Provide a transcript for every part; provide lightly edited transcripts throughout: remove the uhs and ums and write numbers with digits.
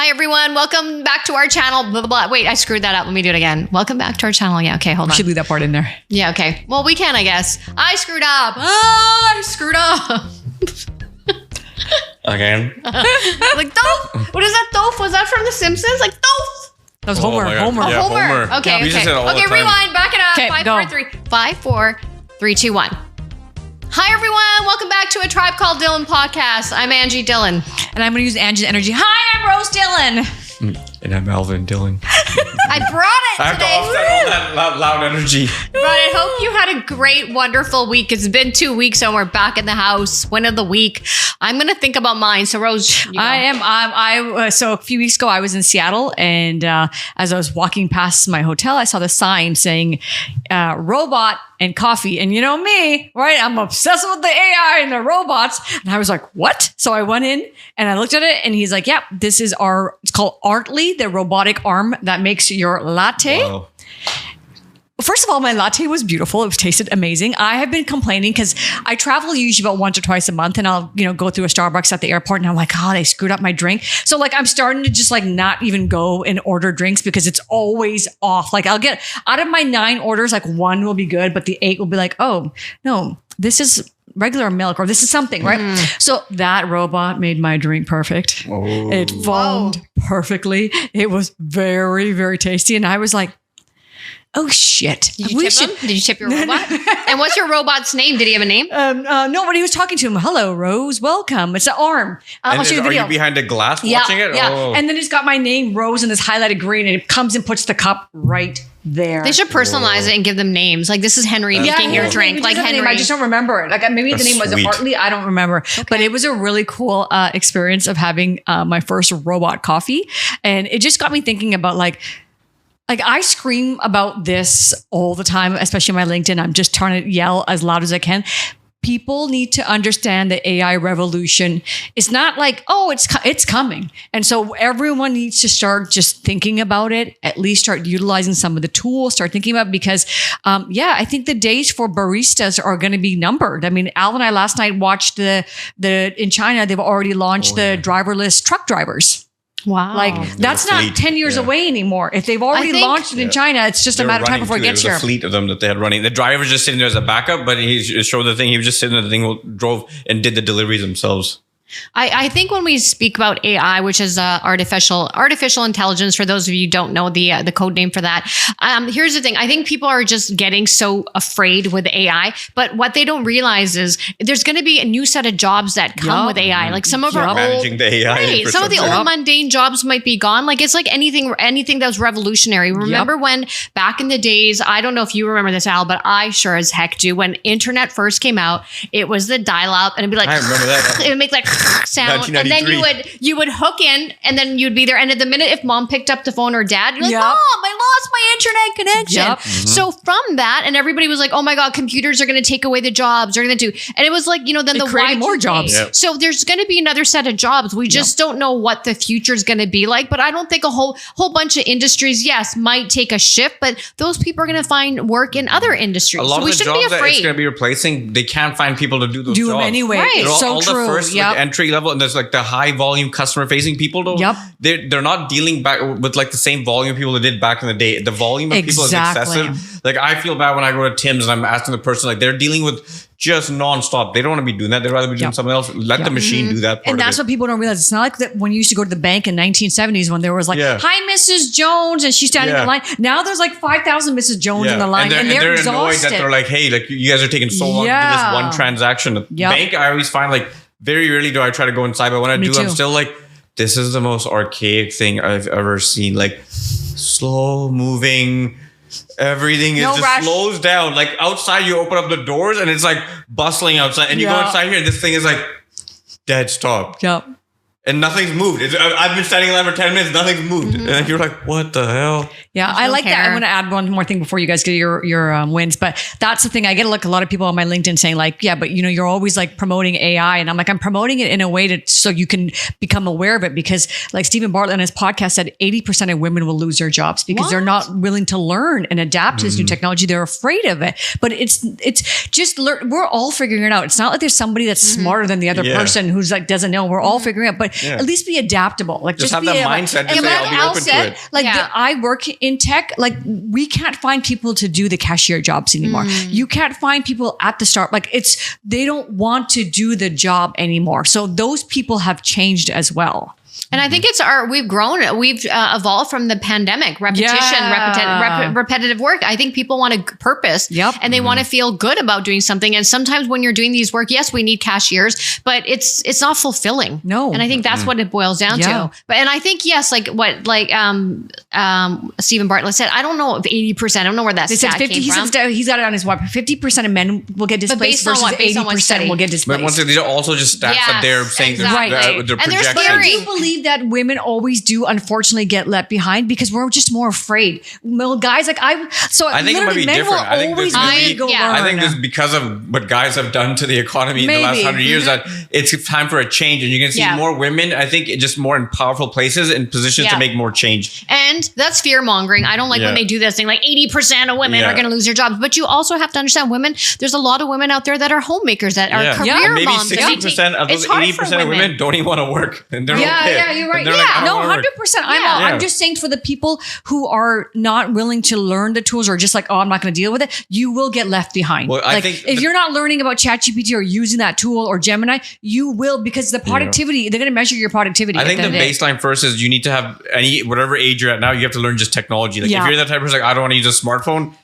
Hi, everyone. Welcome back to our channel. Blah, blah, blah. Wait, I screwed that up. Let me do it again. Welcome back to our channel. Yeah, okay, hold on. We should leave that part in there. Yeah, okay. Well, we can, I guess. I screwed up. Oh, I screwed up. Again? Like, Doof. What is that, Doof? Was that from The Simpsons? Like, Doof. That was Homer. my God. Homer. Yeah, Homer. Homer. Okay, We just okay. said it all the Okay, time. rewind. Back it up. Okay, 5, go. 4, 3. 5, 4, 3, 2, 1. Hi, everyone. Welcome back to A Tribe Called Dhillon podcast. I'm Angie Dhillon. And I'm going to use Angie's energy. Hi, I'm Rose Dhillon. And I'm Alvin Dhillon. I brought it I have to today. offset all that loud energy. But I hope you had a great, wonderful week. It's been 2 weeks and we're back in the house. Win of the week. I'm going to think about mine. So Rose, you go. I am. So a few weeks ago, I was in Seattle, and as I was walking past my hotel, I saw the sign saying robot and coffee. And you know me, right? I'm obsessed with the AI and the robots. And I was like, what? So I went in and I looked at it, and he's like, yeah, this is it's called Artly, the robotic arm that makes your latte. Wow. First of all, my latte was beautiful. It tasted amazing. I have been complaining because I travel usually about once or twice a month, and I'll, go through a Starbucks at the airport, and I'm like, oh, they screwed up my drink. So like, I'm starting to just like not even go and order drinks because it's always off. Like, I'll get out of my 9 orders, like 1 will be good, but the 8 will be like, oh no, this is regular milk, or this is something, right? So that robot made my drink perfect. Oh. It foamed perfectly. It was very, very tasty. And I was like, oh shit. Did you tip him? Did you tip your robot? And what's your robot's name? Did he have a name? No, but he was talking to him. Hello, Rose. Welcome. It's an arm. I'll show you the Are video. you behind a glass Yeah, watching it? yeah. Oh. And then it's got my name, Rose, and it's highlighted green, and it comes and puts the cup right there. They should personalize it and give them names. Like, this is Henry making your his drink. name, Like, it doesn't have a name. Henry. I just don't remember it. Like, maybe the That's name was sweet. Artly. I don't remember. But it was a really cool experience of having my first robot coffee. And it just got me thinking about like I scream about this all the time, especially on my LinkedIn. I'm just trying to yell as loud as I can. People need to understand the AI revolution. It's not like, oh, it's coming. And so everyone needs to start just thinking about it, at least start utilizing some of the tools, start thinking about it, because I think the days for baristas are going to be numbered. I mean, Al and I last night watched in China, they've already launched the driverless truck drivers. Wow. Like, that's not fleet, 10 years away anymore. If they've already launched it in China, it's just a matter of time before it gets there here. was a fleet of them that they had running. The driver was just sitting there as a backup, but he showed the thing. He was just sitting in the thing, drove and did the deliveries themselves. I think when we speak about AI, which is artificial intelligence, for those of you who don't know the code name for that, here's the thing. I think people are just getting so afraid with AI, but what they don't realize is there's going to be a new set of jobs that come with AI. Like some of our old, Managing the AI. right, some of the old mundane jobs might be gone. Like, it's like anything that was revolutionary. Remember when back in the days, I don't know if you remember this, Al, but I sure as heck do. When internet first came out, it was the dial-up, and it'd be like, I remember that. it would make like sound, and then you would hook in, and then you'd be there. And at the minute, if mom picked up the phone or dad, you're like, Mom, I lost my internet connection. Yep. So from that, and everybody was like, oh my God, computers are going to take away the jobs. They're going to do, and it was like, then the created more Y2K. jobs. Yep. So there's going to be another set of jobs. We just don't know what the future is going to be like. But I don't think a whole bunch of industries, yes, might take a shift, but those people are going to find work in other industries. A lot so we of the shouldn't be jobs that it's afraid. going to be replacing, they can't find people to do those jobs. them anyway. Right. It's They're all so true. the first like, entry level, and there's like the high volume customer facing people though. Yep. They're not dealing back with like the same volume of people that did back in the day. The volume of people is excessive. Like, I feel bad when I go to Tim's and I'm asking the person, like, they're dealing with just nonstop. They don't want to be doing that. They'd rather be doing something else. Let the machine do that part. And that's what people don't realize. It's not like that when you used to go to the bank in 1970s when there was like, hi, Mrs. Jones, and she's standing in line. Now there's like 5,000 Mrs. Jones in the line, and they're annoyed exhausted. that they're like, hey, like, you guys are taking so long to do this one transaction. The bank, I always find, like, very rarely do I try to go inside, but when I do, I'm still like, this is the most archaic thing I've ever seen. Like, slow moving. Everything slows down. Like, outside, you open up the doors and it's like bustling outside, and you go inside here, and this thing is like dead stop. Yep. And nothing's moved. I've been standing in line for 10 minutes. Nothing's moved. And you're like, what the hell? Yeah, I like that. I'm going to add one more thing before you guys get your wins. But that's the thing. I get a lot of people on my LinkedIn saying like, yeah, but you're always like promoting AI. And I'm like, I'm promoting it in a way so you can become aware of it. Because like Stephen Bartlett in his podcast said, 80% of women will lose their jobs because they're not willing to learn and adapt to this new technology. They're afraid of it. But it's just, we're all figuring it out. It's not like there's somebody that's smarter than the other person who's like, doesn't know. We're all figuring it out. But at least be adaptable. Like just have that mindset to say I'll be open to it. Like I work in tech, like we can't find people to do the cashier jobs anymore. You can't find people at the start. Like they don't want to do the job anymore. So those people have changed as well. And I think we've grown, we've evolved from the pandemic, repetitive work. I think people want a purpose and they want to feel good about doing something. And sometimes when you're doing these work, yes, we need cashiers, but it's not fulfilling. No. And I think that's what it boils down to. And I think, yes, Stephen Bartlett said, I don't know if 80%, I don't know where that stat came from. He's got it on his web. 50% of men will get displaced versus 80% will get displaced. But once these are also just stats that they're saying they're projections. And they're scary. Do you believe that women always do unfortunately get left behind because we're just more afraid? Well, guys, like I think it might be different. I think this is because of what guys have done to the economy in the last 100 years that it's time for a change, and you can see more women. I think just more in powerful places in positions to make more change. And that's fear mongering. I don't like when they do this thing like 80% of women are going to lose their jobs. But you also have to understand women. There's a lot of women out there that are homemakers that are career maybe moms. Maybe 60% of those 80% of women don't even want to work, and they're okay. You're right. No, 100%. I'm just saying for the people who are not willing to learn the tools or just like, I'm not going to deal with it, you will get left behind. Well, I think if you're not learning about ChatGPT or using that tool or Gemini, you will, because the productivity, they're going to measure your productivity. I think the baseline first is you need to have whatever age you're at now, you have to learn just technology. Like if you're that type of person, like I don't want to use a smartphone,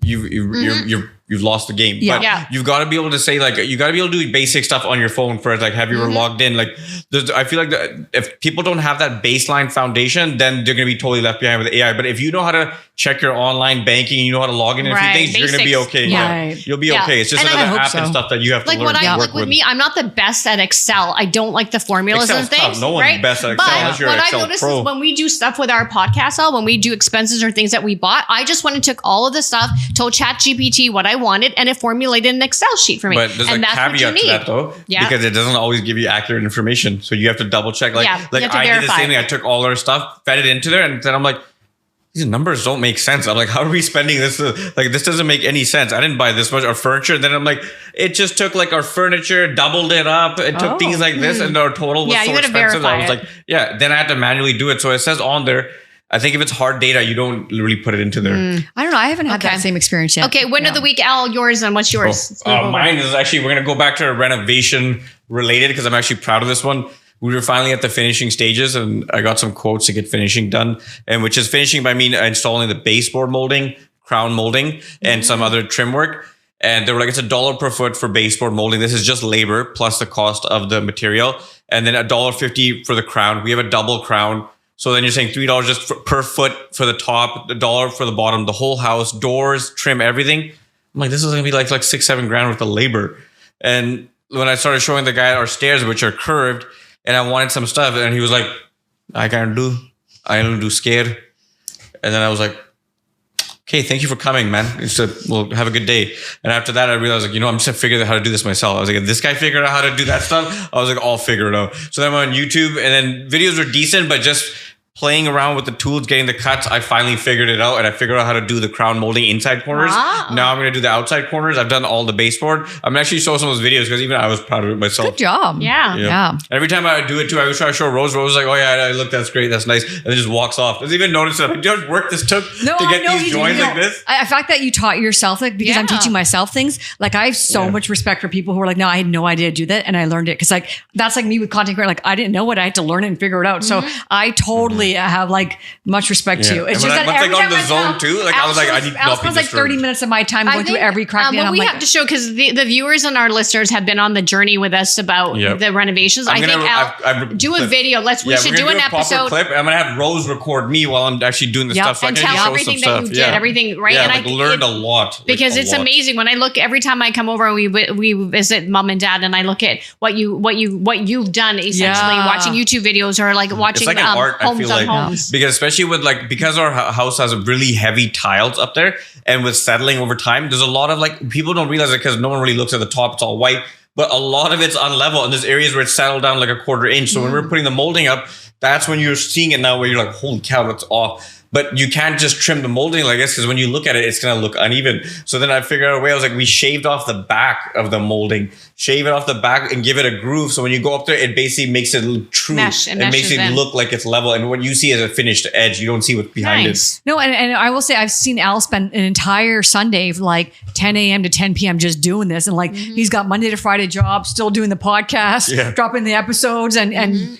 you've lost the game. But you've got to be able to say, like, you got to be able to do basic stuff on your phone first. Like, have you ever logged in? Like, I feel like if people don't have that baseline foundation, then they're going to be totally left behind with AI. But if you know how to check your online banking, you know how to log in and a few things, you're going to be okay. You'll be okay. It's just another app and stuff that you have to learn. Like with me, I'm not the best at Excel. I don't like the formulas and things. Tough. No one's best at Excel unless you're an Excel pro. What I noticed is when we do stuff with our podcast, when we do expenses or things that we bought, I just went and took all of the stuff, told ChatGPT what I wanted, and it formulated an Excel sheet for me. But there's a caveat to that though, because it doesn't always give you accurate information. So you have to double check. Like I did the same thing. I took all our stuff, fed it into there, and then I'm like, these numbers don't make sense. I'm like, how are we spending this? Like, this doesn't make any sense. I didn't buy this much. Our furniture. And then I'm like, it just took like our furniture, doubled it up. It took things like this, and our total was so expensive. I was like, then I had to manually do it. So it says on there, I think if it's hard data, you don't really put it into there. I don't know. I haven't had that same experience yet. Okay, win of the week, Al, yours, and what's yours? Mine is actually, we're going to go back to renovation related because I'm actually proud of this one. We were finally at the finishing stages, and I got some quotes to get finishing done, and which is finishing by me installing the baseboard molding, crown molding, and some other trim work. And they were like, it's $1 per foot for baseboard molding. This is just labor plus the cost of the material. And then $1.50 for the crown. We have a double crown. So then you're saying $3 just per foot for the top, $1 for the bottom, the whole house, doors, trim, everything. I'm like, this is going to be like $6-7 grand worth of labor. And when I started showing the guy our stairs, which are curved, and I wanted some stuff, and he was like, I only do scared. And then I was like, okay, thank you for coming, man. Well, have a good day. And after that, I realized, like, I'm just gonna figure out how to do this myself. I was like, if this guy figured out how to do that stuff, I was like, I'll figure it out. So then I went on YouTube, and then videos were decent, but just playing around with the tools, getting the cuts, I finally figured it out, and I figured out how to do the crown molding inside corners. Wow. Now I'm going to do the outside corners. I've done all the baseboard. I'm actually showing some of those videos because even I was proud of it myself. Good job. Yeah. Every time I do it too, I was trying to show Rose. Rose was like, oh yeah, look, that's great, that's nice, and then just walks off. Doesn't even notice that. Do you know how much work this took to get these joints like this? The fact that you taught yourself, like, because I'm teaching myself things, like I have so much respect for people who are like, no, I had no idea to do that, and I learned it, because like that's like me with content creation. Like I didn't know what I had to learn it and figure it out. So I totally have like much respect to you. It's just that every time the zone too, like I was like, I need not be like 30 minutes of my time going through every crack. What we have to show, because the viewers and our listeners have been on the journey with us about the renovations. I think Al, do a video. We should do an episode. Clip. I'm gonna have Rose record me while I'm actually doing the stuff, so and tell everything that you did, everything right. And I learned a lot because it's amazing when I look every time I come over and we visit mom and dad, and I look at what you've done, essentially watching YouTube videos or like watching homes on homes. Because especially with because our house has really heavy tiles up there, and with settling over time, there's a lot of like, people don't realize it because no one really looks at the top, it's all white, but a lot of it's unlevel, and there's areas where it's settled down like a 1/4 inch. So when we're putting the molding up, that's when you're seeing it now, where you're like, holy cow, that's off. But you can't just trim the molding like this because when you look at it, it's going to look uneven. So then I figured out a way. I was like, we shaved off the back of the molding, shave it off the back and give it a groove. So when you go up there, it basically makes it look true. It makes it look like it's level. And what you see is a finished edge. You don't see what's behind it. No, and I will say I've seen Al spend an entire Sunday like 10 a.m. to 10 p.m. just doing this. And like he's got Monday to Friday job, still doing the podcast, dropping the episodes and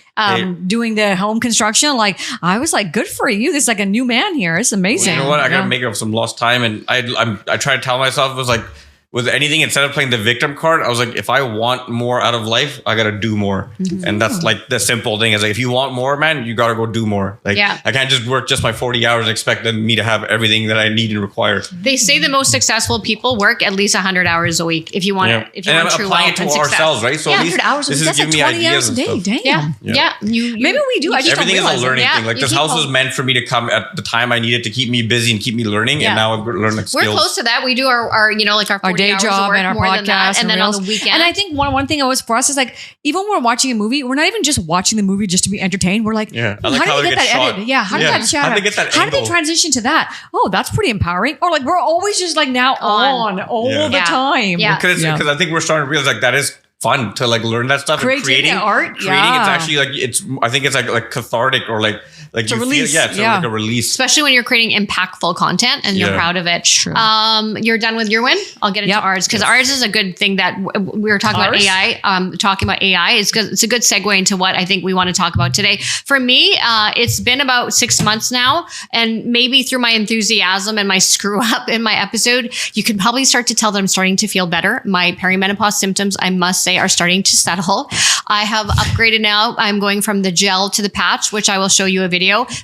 doing the home construction. Like I was like, good for you. There's like a new man here. It's amazing. Well, you know what? I got to make up some lost time. And I try to tell myself, it was like, with anything, instead of playing the victim card, I was like, if I want more out of life, I got to do more. And that's like the simple thing is like, if you want more, man, you got to go do more. Like I can't just work just my 40 hours and expect me to have everything that I need and require. They say the most successful people work at least 100 hours a week. If you want if you want true applying it to ourselves, right? So at least 100 hours this is giving me ideas a day. Damn. Maybe we do. I just everything is a learning thing. Like this house was meant for me to come at the time I needed to keep me busy and keep me learning. And now I've learned like skills. We're close to that. We do our like our 40 day hours job of work, and our podcast and then on the weekend. And I think one thing always for us is like, even when we're watching a movie, we're not even just watching the movie just to be entertained. We're like, I like how did they get that edited? Yeah, how did that shot? How did they get that How did they transition to that? Oh, that's pretty empowering. Or like we're always just like now on all the time. Yeah, because I think we're starting to realize like that is fun to like learn that stuff. Creating art. It's actually like I think it's like cathartic or like it's a release. It's like a release. Especially when you're creating impactful content and you're proud of it. True. You're done with your win? I'll get into ours because ours is a good thing that we were talking about AI. Talking about AI is because it's a good segue into what I think we want to talk about today. For me, it's been about 6 months now, and maybe through my enthusiasm and my screw up in my episode, you can probably start to tell that I'm starting to feel better. My perimenopause symptoms, I must say, are starting to settle. I have upgraded now. I'm going from the gel to the patch, which I will show you a video.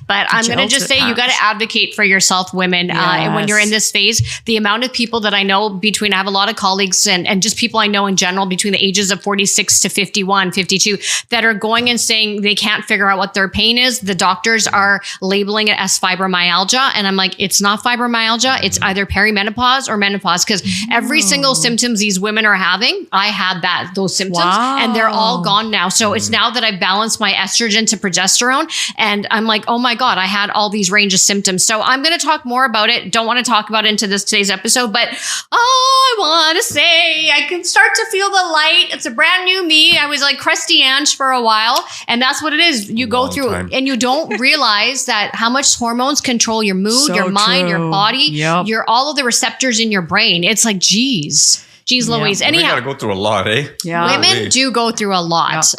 But I'm going to just say you got to advocate for yourself, women. And when you're in this phase, the amount of people that I know I have a lot of colleagues and just people I know in general between the ages of 46 to 51, 52 that are going and saying they can't figure out what their pain is. The doctors are labeling it as fibromyalgia. And I'm like, it's not fibromyalgia. It's either perimenopause or menopause because every single symptoms these women are having, I had those symptoms and they're all gone now. So it's now that I balanced my estrogen to progesterone and I'm like, oh my God, I had all these range of symptoms. So I'm going to talk more about it. Don't want to talk about it into today's episode, but I want to say I can start to feel the light. It's a brand new me. I was like crusty Ange for a while and that's what it is. You go through and you don't realize that how much hormones control your mood, your mind, your body, your all of the receptors in your brain. It's like, geez, Louise. Anyhow, we got to go through a lot, eh? Yeah. Women do go through a lot.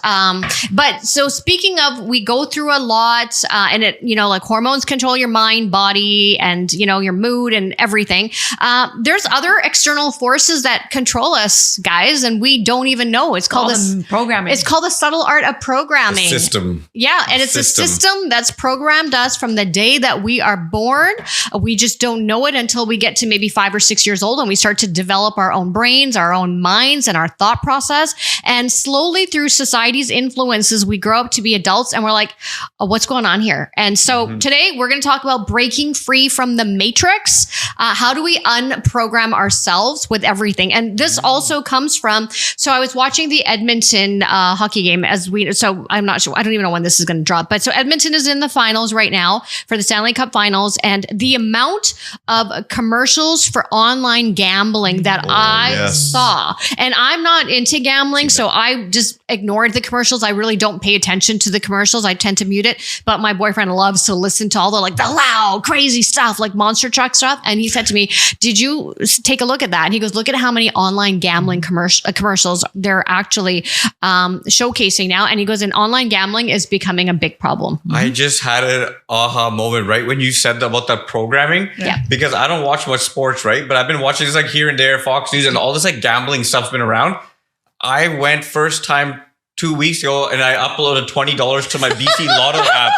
But so speaking of, we go through a lot and it, like hormones control your mind, body, and, your mood and everything. There's other external forces that control us, guys, and we don't even know. It's called programming. It's called the subtle art of programming. The system. Yeah. And it's a system that's programmed us from the day that we are born. We just don't know it until we get to maybe 5 or 6 years old and we start to develop our own brain, our own minds and our thought process. And slowly through society's influences, we grow up to be adults and we're like, what's going on here? And so today we're going to talk about breaking free from the matrix. How do we unprogram ourselves with everything? And this also comes from, so I was watching the Edmonton hockey game so I'm not sure, I don't even know when this is going to drop, but so Edmonton is in the finals right now for the Stanley Cup finals. And the amount of commercials for online gambling that I saw, and I'm not into gambling, so I just ignored the commercials. I really don't pay attention to the commercials. I tend to mute it, but my boyfriend loves to listen to all the loud, crazy stuff, like monster truck stuff. And he said to me, did you take a look at that? And he goes, look at how many online gambling commercials they're actually showcasing now. And he goes, and online gambling is becoming a big problem. I just had an aha moment right when you said about that programming. Yeah. Because I don't watch much sports, right? But I've been watching this like here and there, Fox News and all this like gambling stuff's been around. I went first time 2 weeks ago and I uploaded $20 to my BC Lotto app.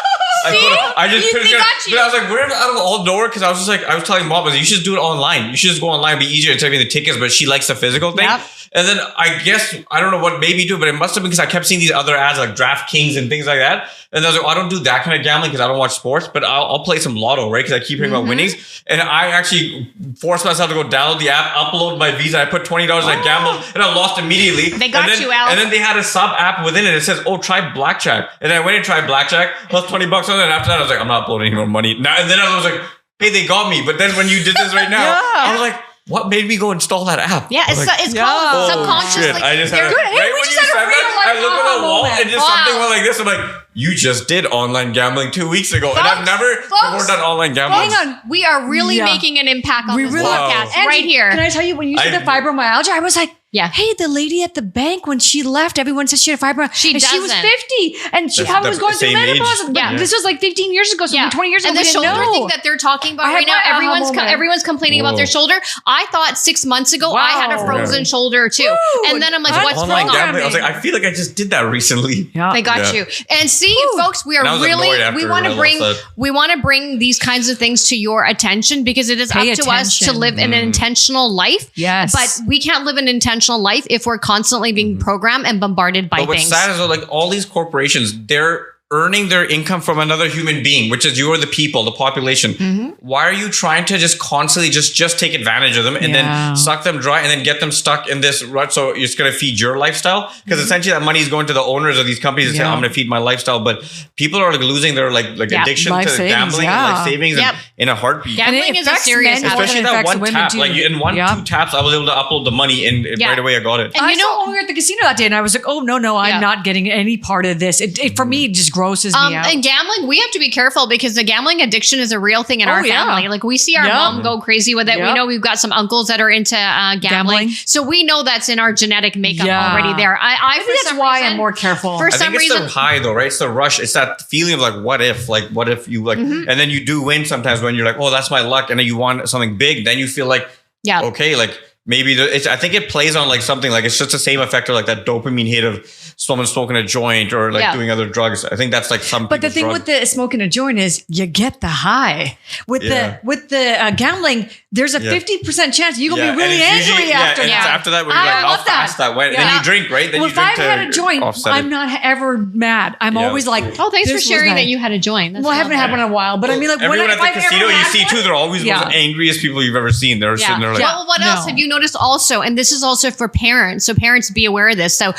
I just put it there. But I was like, where out of all nowhere? Because I was just like, I was telling mom, you should just do it online. You should just go online. It'd be easier to take me the tickets, but she likes the physical thing. Yep. And then I guess, I don't know what made me do it, but it must have been because I kept seeing these other ads like DraftKings and things like that. And I was like, I don't do that kind of gambling because I don't watch sports, but I'll play some lotto, right? Because I keep hearing about winnings. And I actually forced myself to go download the app, upload my Visa. I put $20 and I gambled and I lost immediately. They got you out. And then they had a sub app within it. It says, try blackjack. And then I went and tried blackjack. I lost $20 on it. And after that, I was like, I'm not uploading any more money. And then I was like, hey, they got me. But then when you did this right now, I was like, what made me go install that app? Yeah, it's called subconsciously. I just had right when you said that, I look at the wall and just something went like this. I'm like, you just did online gambling 2 weeks ago. And I've never before done online gambling. Hang on. We are really making an impact on this podcast right here. Can I tell you, when you said the fibromyalgia, I was like, yeah. Hey, the lady at the bank, when she left, everyone said she had fibromyalgia. She was 50 and she probably was going through menopause. Yeah. This was like 15 years ago, so 20 years ago. And the shoulder thing that they're talking about right now, everyone's complaining about their shoulder. I thought 6 months ago I had a frozen shoulder too. And then I'm like, what's online wrong? Gambling. I was like, I feel like I just did that recently. Yeah. They got you. And see, folks, we are really, we want to bring these kinds of things to your attention because it is up to us to live an intentional life. Yes. But we can't live an intentional life if we're constantly being programmed and bombarded by things. What's sad is like all these corporations, they're earning their income from another human being, which is you or the people, the population. Why are you trying to just constantly just take advantage of them and then suck them dry and then get them stuck in this rut? So you're just going to feed your lifestyle? Because essentially that money is going to the owners of these companies and say, I'm going to feed my lifestyle. But people are like losing their like addiction life to savings, gambling and like savings in a heartbeat. Gambling is a serious men, especially that one tap. Like in 2 taps, I was able to upload the money and right away I got it. And I saw when we were at the casino that day and I was like, oh, no, I'm not getting any part of this. It for me, it just grosses me out. And gambling, we have to be careful because the gambling addiction is a real thing in our family. Like we see our mom go crazy with it. We know we've got some uncles that are into gambling. So we know that's in our genetic makeup already there. I think that's why I'm more careful. For some reason, it's the high though, right? It's the rush. It's that feeling of like, what if you like, and then you do win sometimes when you're like, oh, that's my luck. And then you want something big. Then you feel like, okay, like maybe I think it plays on like something like it's just the same effect of like that dopamine hit of someone smoking a joint or like doing other drugs. I think that's like some. But the thing with the smoking a joint is you get the high. With the gambling, there's a 50% chance you're gonna be really angry after that. After that, we're like how fast that went. Then you drink, right? Then if I've had a joint, I'm not ever mad. I'm always like, oh, thanks for sharing that you had a joint. Well, I haven't had one in a while, but I mean, like everyone at the casino you see too, they're always the most angriest people you've ever seen. They're sitting there like, well, what else have you noticed also? And this is also for parents. So parents, be aware of this. So,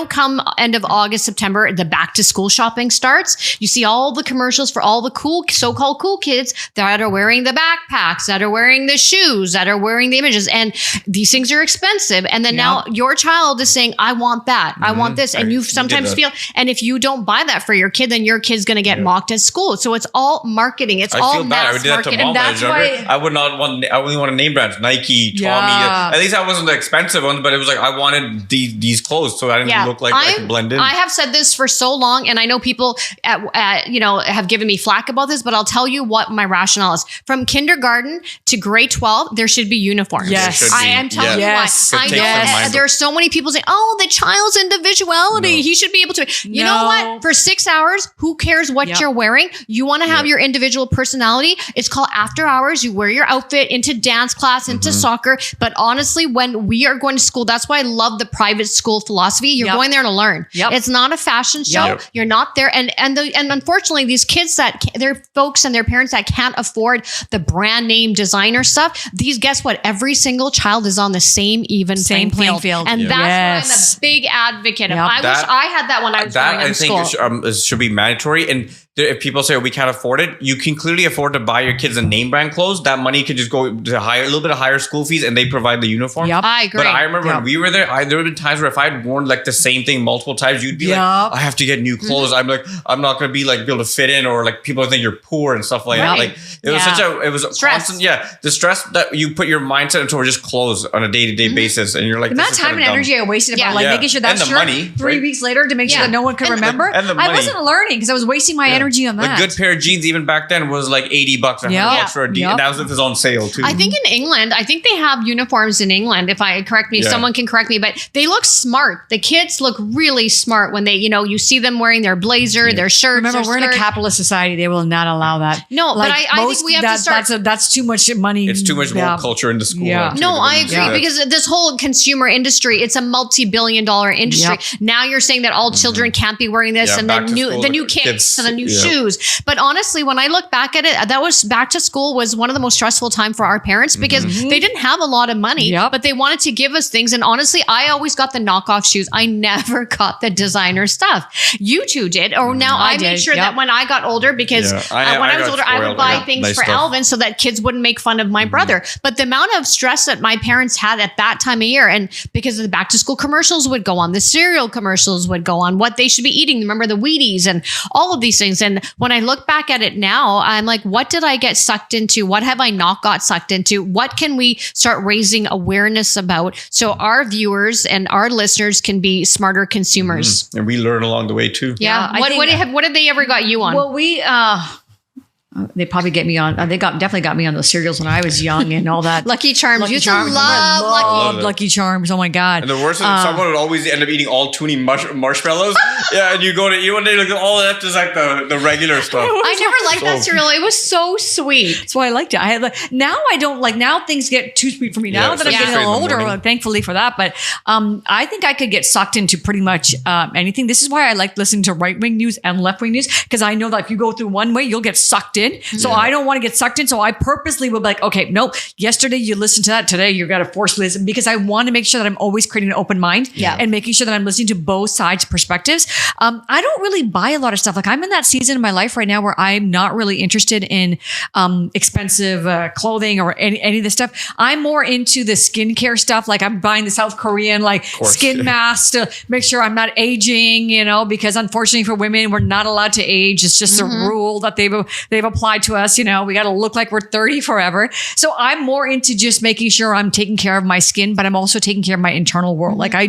come end of August, September, the back to school shopping starts. You see all the commercials for all the cool, so-called cool kids that are wearing the backpacks, that are wearing the shoes, that are wearing the images. And these things are expensive. And then now your child is saying, I want that. I want this. And you sometimes feel, and if you don't buy that for your kid, then your kid's going to get mocked at school. So it's all marketing. It's all mass marketing. And that's why I would not want, I only want name brands, Nike, Tommy. At least I wasn't the expensive ones, but it was like, I wanted these clothes so I didn't look like I could blend in. I have said this for so long, and I know people have given me flack about this, but I'll tell you what my rationale is. From kindergarten to grade 12, there should be uniforms. Yes. I am telling you why. I know there are so many people saying, oh, the child's individuality. He should be able to. You know what? For 6 hours, who cares what you're wearing? You want to have your individual personality. It's called after hours. You wear your outfit into dance class, into soccer. But honestly, when we are going to school, that's why I love the private school philosophy. You're going there to learn. It's not a fashion show. You're not there. And unfortunately, these kids they're folks and their parents that can't afford the brand name designer stuff. Guess what? Every single child is on the same playing field. And that's why I'm a big advocate of. I wish I had that when I was going to school. I think should be mandatory. And if people say we can't afford it, you can clearly afford to buy your kids a name brand clothes. That money could just go to a little bit of higher school fees, and they provide the uniform. I agree. But I remember when we were there, there have been times where if I had worn like the same thing multiple times, you'd be like, I have to get new clothes. I'm like, I'm not going to be like able to fit in, or like people think you're poor and stuff like that. Like it was it was stress. Constant. Yeah, the stress that you put your mindset into just clothes on a day-to-day basis, and you're like, the amount of time and energy I wasted about making sure that shirt 3 weeks later to make sure that no one could remember. And the money. I wasn't learning because I was wasting my energy energy on that. A good pair of jeans even back then was like $80, $100 for a D, and that was if it was on sale too. I think in England, I think they have uniforms in England. If someone can correct me, but they look smart. The kids look really smart when they, you see them wearing their blazer, their shirts. Remember, we're in a capitalist society. They will not allow that. No, but I think we have to start. That's too much money. It's too much more culture in the school. Yeah. No, I agree because this whole consumer industry, it's a multi-billion-dollar industry. Yep. Now you're saying that all children can't be wearing this, and then the new kicks and the new shoes. But honestly, when I look back at it, that was back to school was one of the most stressful time for our parents because they didn't have a lot of money, but they wanted to give us things. And honestly, I always got the knockoff shoes. I never got the designer stuff. You two did, or now I made sure that when I got older, because when I was older, I would buy things for Alvin so that kids wouldn't make fun of my brother. But the amount of stress that my parents had at that time of year, and because of the back to school commercials would go on, the cereal commercials would go on, what they should be eating. Remember the Wheaties and all of these things. And when I look back at it now, I'm like, what did I get sucked into? What have I not got sucked into? What can we start raising awareness about so our viewers and our listeners can be smarter consumers? And we learn along the way too. Yeah. What did they ever got you on? Well, they probably get me on. They definitely got me on those cereals when I was young and all that. Lucky Charms. Lucky You Charms. love Lucky Charms. Oh my God. And the worst is someone would always end up eating all toonie marshmallows. Yeah, and you go to eat one day, like all left is like the regular stuff. I never liked that cereal. It was so sweet. That's why I liked it. Now I don't like. Now things get too sweet for me. Now that I'm getting a little older, thankfully for that. But I think I could get sucked into pretty much anything. This is why I like listening to right wing news and left wing news, because I know that if you go through one way, you'll get sucked in. So I don't want to get sucked in. So I purposely will be like, okay, nope. Yesterday you listened to that. Today you're going to force listen, because I want to make sure that I'm always creating an open mind and making sure that I'm listening to both sides' perspectives. I don't really buy a lot of stuff. Like I'm in that season of my life right now where I'm not really interested in expensive clothing or any of this stuff. I'm more into the skincare stuff. Like I'm buying the South Korean skin mask to make sure I'm not aging, because unfortunately for women, we're not allowed to age. It's just a rule that they've applied to us. We got to look like we're 30 forever. So I'm more into just making sure I'm taking care of my skin, but I'm also taking care of my internal world. Like I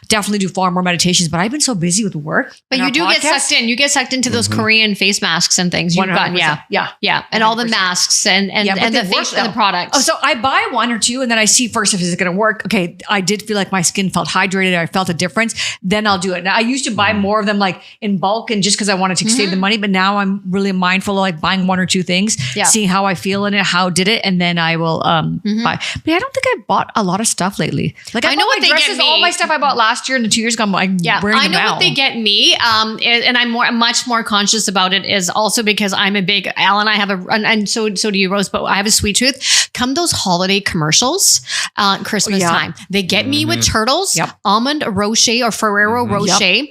definitely do far more meditations, but I've been so busy with work. But you do get sucked in. You get sucked into those Korean face masks and things. You've gotten, yeah. And all the masks and the products. Oh, so I buy one or two and then I see first if it's going to work. Okay. I did feel like my skin felt hydrated. I felt a difference. Then I'll do it. Now I used to buy more of them like in bulk and just because I wanted to save the money, but now I'm really mindful of like buying one or two things, seeing how I feel in it, how did it, and then I will buy. But I don't think I bought a lot of stuff lately. Like I know what they get me. All my stuff I bought last year and the 2 years ago, I'm wearing them now. I know what they get me, and I'm much more conscious about it. Is also because I'm a big Alan. I have and so do you, Rose. But I have a sweet tooth. Come those holiday commercials, Christmas time, they get me with turtles, almond rocher or Ferrero Rocher,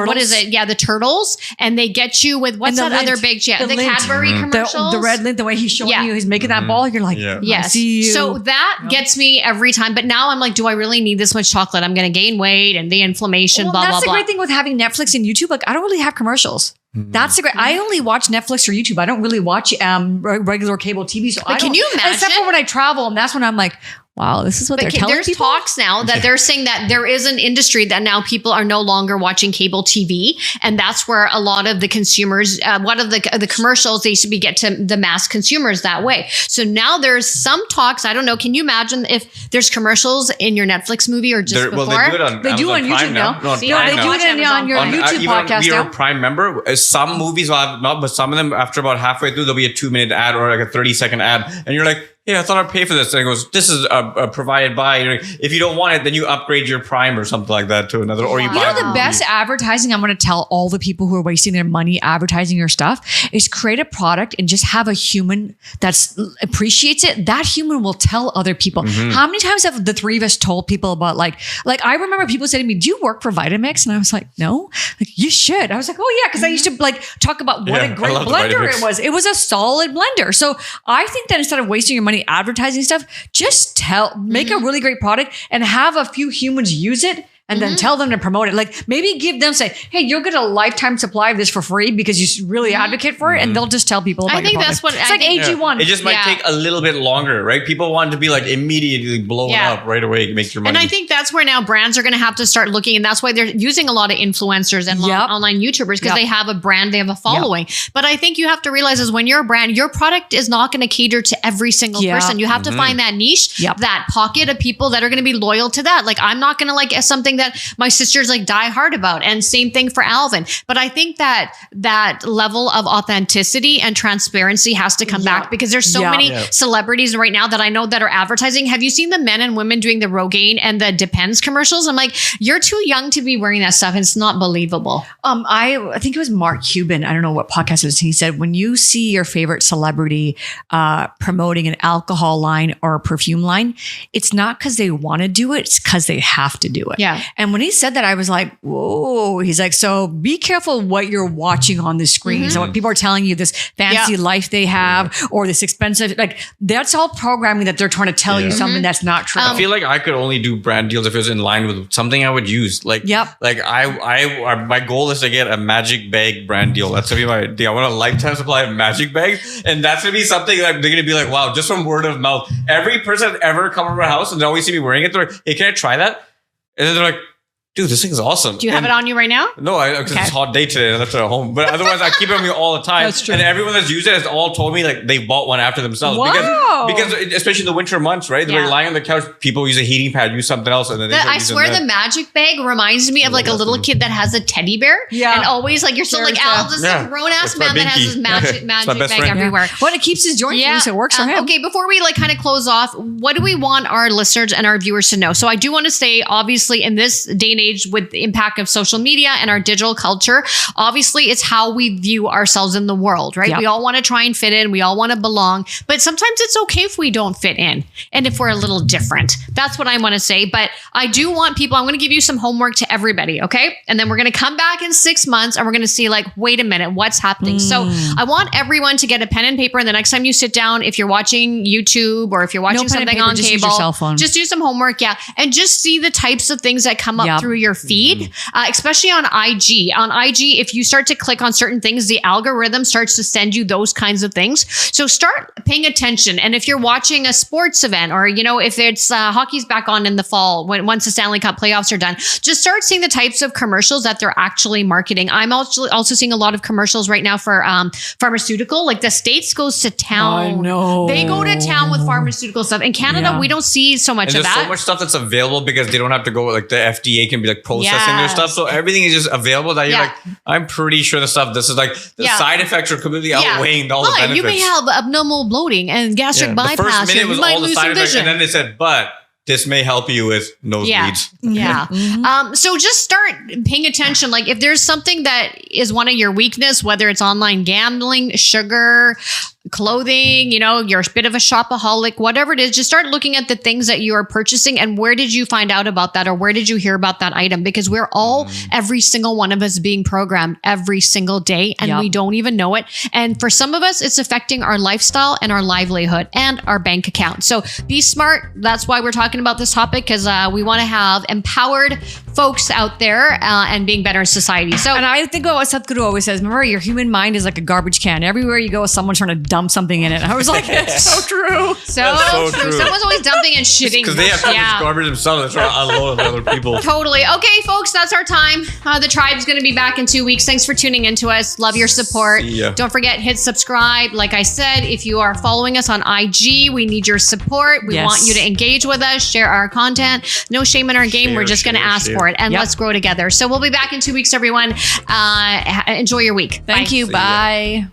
what is it? Yeah, the turtles, and they get you with what's that other big the Cadbury commercials, the red lint, the way he's showing you, he's making that ball. You're like, yes. So that gets me every time. But now I'm like, do I really need this much chocolate? I'm going to gain weight and the inflammation. Blah blah blah. That's the great thing with having Netflix and YouTube. Like I don't really have commercials. That's the great. I only watch Netflix or YouTube. I don't really watch regular cable TV. So can you imagine? Except for when I travel, and that's when I'm like, wow, this is what they're telling people. There's talks now that they're saying that there is an industry that now people are no longer watching cable TV. And that's where a lot of the consumers, one of the commercials, they should get to the mass consumers that way. So now there's some talks. I don't know. Can you imagine if there's commercials in your Netflix movie or just before? Well, they do it on YouTube now. They do it on your YouTube podcast now. You're a Prime member. Some movies will have not, but some of them after about halfway through, there'll be a 2-minute ad or like a 30-second ad. And you're like, yeah, I thought I'd pay for this. And it goes, this is provided by. If you don't want it, then you upgrade your Prime or something like that to another. Or you buy the best advertising. I'm going to tell all the people who are wasting their money advertising your stuff is create a product and just have a human that appreciates it. That human will tell other people. How many times have the three of us told people about like I remember people saying to me, "Do you work for Vitamix?" And I was like, "No." Like, you should. I was like, "Oh yeah," because I used to like talk about what a great blender it was. It was a solid blender. So I think that instead of wasting your money advertising stuff, just make a really great product and have a few humans use it and then tell them to promote it. Like maybe give them say, hey, you'll get a lifetime supply of this for free because you really advocate for it. And they'll just tell people about I think that's what it's like AG1. It just might take a little bit longer, right? People want to be like immediately blown up right away to make your money. And I think that's where now brands are going to have to start looking. And that's why they're using a lot of influencers and online YouTubers because they have a brand, they have a following. But I think you have to realize is when you're a brand, your product is not going to cater to every single person. You have to find that niche, that pocket of people that are going to be loyal to that. Like I'm not going to like something that my sisters like die hard about. And same thing for Alvin. But I think that level of authenticity and transparency has to come back because there's so many celebrities right now that I know that are advertising. Have you seen the men and women doing the Rogaine and the Depends commercials? I'm like, you're too young to be wearing that stuff. It's not believable. I think it was Mark Cuban. I don't know what podcast it was. He said, when you see your favorite celebrity promoting an alcohol line or a perfume line, it's not because they want to do it. It's because they have to do it. Yeah. And when he said that, I was like, whoa. He's like, so be careful what you're watching on the screen. So when people are telling you this fancy life they have or this expensive, like that's all programming that they're trying to tell you something that's not true. I feel like I could only do brand deals if it was in line with something I would use. Like, like I my goal is to get a magic bag brand deal. That's gonna be my deal. I want a lifetime supply of magic bags, and that's gonna be something that they're gonna be like, wow, just from word of mouth. Every person that ever come over my house and they always see me wearing it, they're like, hey, can I try that? And then they're like, dude, this thing is awesome. Do you have it on you right now? No, because it's a hot day today and I left it at home. But otherwise, I keep it on me all the time. That's true. And everyone that's used it has all told me like they bought one after themselves. Wow. Because especially in the winter months, right? They're lying on the couch. People use a heating pad, use something else. And then I swear the magic bag reminds me of like a little kid that has a teddy bear. And always like, you're still like, Al, this like grown ass man that has his magic bag everywhere. Well, it keeps his joints loose. It works for him. Okay, before we like kind of close off, what do we want our listeners and our viewers to know? So I do want to say, obviously, in this day and age with the impact of social media and our digital culture, obviously it's how we view ourselves in the world, right? We all want to try and fit in. We all want to belong, but sometimes it's okay if we don't fit in and if we're a little different. That's what I want to say. But I do want people, I'm going to give you some homework to everybody. Okay. And then we're going to come back in 6 months and we're going to see like, wait a minute, what's happening? So I want everyone to get a pen and paper. And the next time you sit down, if you're watching YouTube or if you're watching something on just cable, use your cell phone. Just do some homework. And just see the types of things that come up through your feed. Especially on IG. On IG, if you start to click on certain things, the algorithm starts to send you those kinds of things. So start paying attention. And if you're watching a sports event or, you know, if it's hockey's back on in the fall, once the Stanley Cup playoffs are done, just start seeing the types of commercials that they're actually marketing. I'm also seeing a lot of commercials right now for pharmaceutical. Like the States goes to town. I know. They go to town with pharmaceutical stuff. In Canada, we don't see so much of that. There's so much stuff that's available because they don't have to go, like the FDA can be like processing their stuff. So everything is just available that you're like, I'm pretty sure the stuff, this is like, the side effects are completely outweighing all the benefits. You may have abnormal bloating and gastric bypass. The first minute was you might all the lose side some effects. vision. And then they said, but this may help you with nosebleeds. So just start paying attention. Like if there's something that is one of your weakness, whether it's online gambling, sugar, clothing, you know, you're a bit of a shopaholic, whatever it is, just start looking at the things that you are purchasing and where did you find out about that or where did you hear about that item? Because we're all, every single one of us being programmed every single day and we don't even know it. And for some of us, it's affecting our lifestyle and our livelihood and our bank account. So be smart. That's why we're talking about this topic because we want to have empowered folks out there and being better in society. So, and I think what Sadhguru always says, remember, your human mind is like a garbage can. Everywhere you go, someone's trying to dump something in it. I was like, it's so true. So true. Someone's always dumping and shitting. Because they have so much garbage themselves. They're trying to unload on other people. Totally. Okay, folks, that's our time. The tribe's going to be back in 2 weeks. Thanks for tuning into us. Love your support. Don't forget, hit subscribe. Like I said, if you are following us on IG, we need your support. We want you to engage with us, share our content. No shame in our game. We're just going to ask for it and let's grow together. So we'll be back in 2 weeks, everyone. Enjoy your week. Thank you. Bye.